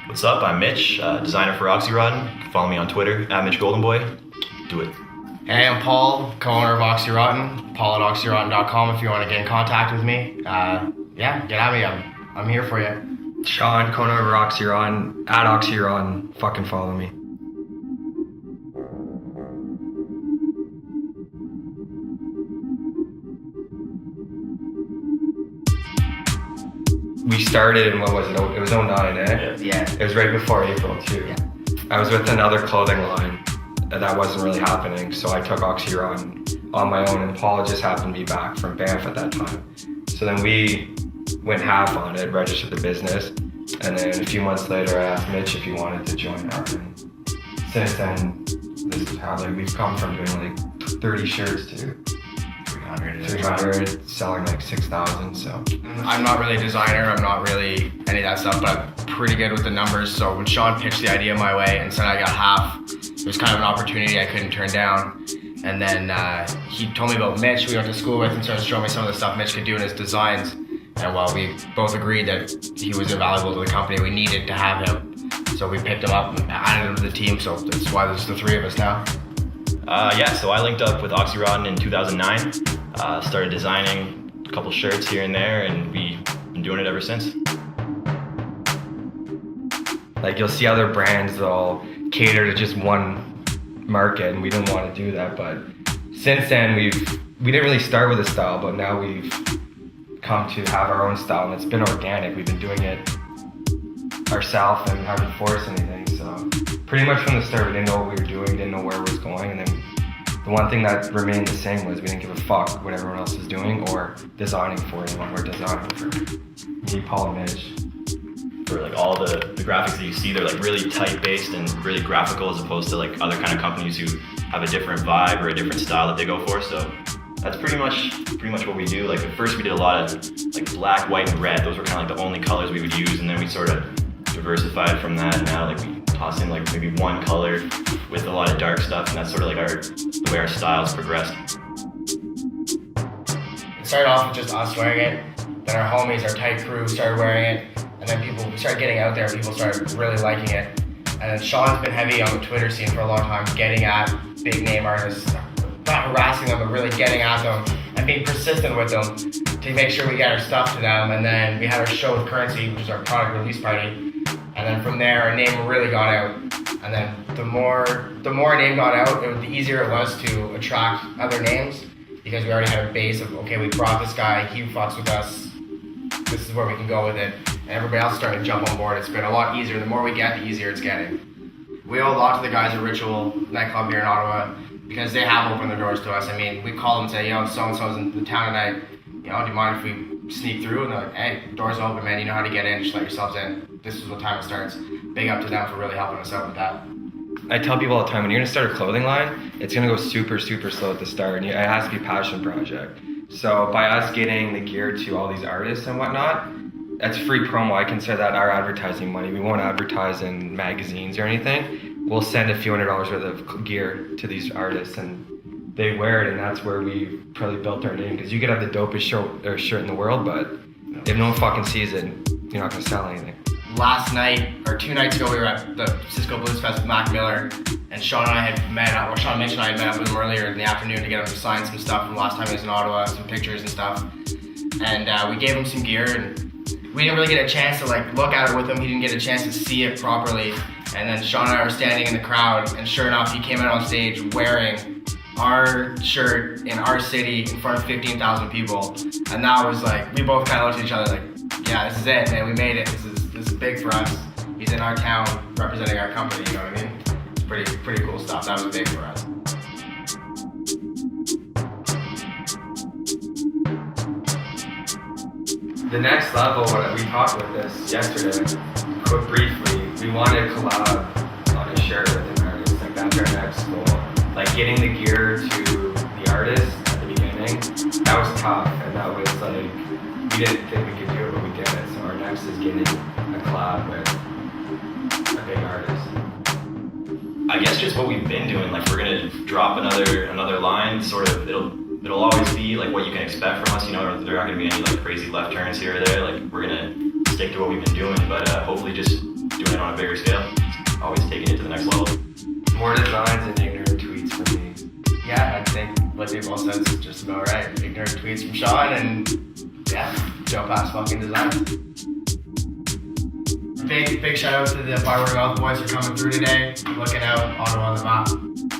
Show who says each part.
Speaker 1: What's up? I'm Mitch, designer for Oxyrotin. Follow me on Twitter, @MitchGoldenBoy. Do it.
Speaker 2: Hey, I'm Paul, co-owner of Oxyrotin. Paul at Oxyrotin.com if you want to get in contact with me. Get at me. I'm here for you.
Speaker 3: Sean, co-owner of Oxyrotin, @Oxyrotin. Fucking follow me. We started in, what was it? It was 09, eh?
Speaker 2: Yeah.
Speaker 3: It was right before April too.
Speaker 2: Yeah.
Speaker 3: I was with another clothing line and that wasn't really happening, so I took Oxyrotin on my own, and Paul just happened to be back from Banff at that time. So then we went half on it, registered the business, and then a few months later I asked Mitch if he wanted to join our, and since then, this is how we've come from doing 30 shirts to 300, selling 6,000, so.
Speaker 2: I'm not really a designer, I'm not really any of that stuff, but I'm pretty good with the numbers. So when Sean pitched the idea my way and said I got half, it was kind of an opportunity I couldn't turn down. And then he told me about Mitch, we went to school with, and started showing me some of the stuff Mitch could do in his designs. And while we both agreed that he was invaluable to the company, we needed to have him. So we picked him up and added him to the team, so that's why there's the three of us now.
Speaker 1: So I linked up with Oxyrotin in 2009, started designing a couple shirts here and there, and we've been doing it ever since.
Speaker 3: You'll see other brands that'll cater to just one market, and we didn't want to do that, but since then we didn't really start with a style, but now we've come to have our own style, and it's been organic. We've been doing it ourselves and haven't forced anything, so pretty much from the start we didn't know what we were doing, didn't know where it was going, and then the one thing that remained the same was we didn't give a fuck what everyone else is doing or designing for anyone. We're designing for me, Paul, and Mitch.
Speaker 1: For all the graphics that you see, they're really tight-based and really graphical, as opposed to other kind of companies who have a different vibe or a different style that they go for. So that's pretty much what we do. At first we did a lot of black, white, and red. Those were kind of the only colors we would use, and then we sort of diversified from that. And now we toss in maybe one color with a lot of dark stuff, and that's sort of the way our styles progressed.
Speaker 2: It started off with just us wearing it, then our homies, our tight crew started wearing it, and then people started getting out there, people started really liking it. And then Sean's been heavy on the Twitter scene for a long time, getting at big name artists, not harassing them, but really getting at them and being persistent with them to make sure we get our stuff to them. And then we had our show with Currency, which is our product release party. And then from there, our name really got out. And then the more our name got out, the easier it was to attract other names, because we already had a base of, okay, we brought this guy, he fucks with us, this is where we can go with it. And everybody else started to jump on board. It's been a lot easier. The more we get, the easier it's getting. We owe a lot to the guys at Ritual nightclub here in Ottawa, because they have opened their doors to us. I mean, we call them and say, so-and-so's in the town tonight, do you mind if we sneak through? And they're like, hey, door's open, man, you know how to get in, just let yourselves in. This is what time it starts. Big up to them for really helping us out with that.
Speaker 3: I tell people all the time, when you're gonna start a clothing line, it's gonna go super, super slow at the start, and it has to be a passion project. So by us getting the gear to all these artists and whatnot, that's free promo. I consider that our advertising money. We won't advertise in magazines or anything. We'll send a few $100s worth of gear to these artists, and they wear it, and that's where we probably built our name. Because you could have the dopest shirt in the world, but if no one fucking sees it, you're not gonna sell anything.
Speaker 2: Last night, or 2 nights ago, we were at the Cisco Blues Fest with Mac Miller, and Sean and I had met up, or Sean Mitch and I had met up with him earlier in the afternoon to get him to sign some stuff from last time he was in Ottawa, some pictures and stuff. And we gave him some gear, and we didn't really get a chance to look at it with him. He didn't get a chance to see it properly. And then Sean and I were standing in the crowd, and sure enough, he came out on stage wearing our shirt in our city in front of 15,000 people. And that was we both kind of looked at each other yeah, this is it, man, we made it. This is big for us. He's in our town representing our company, you know what I mean? It's pretty cool stuff. That was big for us.
Speaker 3: The next level, we talked about this yesterday, but briefly, we wanted to collab on a shirt with an artist. That's our next goal. Getting the gear to the artist at the beginning, that was tough, and that was we didn't think we could do it, but we did it. So our next is getting a collab with a big artist.
Speaker 1: I guess just what we've been doing, we're gonna drop another line, sort of, it'll always be what you can expect from us, there aren't gonna be any crazy left turns here or there, we're gonna stick to what we've been doing, but hopefully just doing it on a bigger scale, always taking it to the next level.
Speaker 3: More designs and ignorant tweets for me.
Speaker 2: Yeah, I think what they both said is just about right. Ignorant tweets from Sean and yeah, jump past fucking design. Big shout out to the By Word of Mouth boys for coming through today, looking out, Ottawa on the map.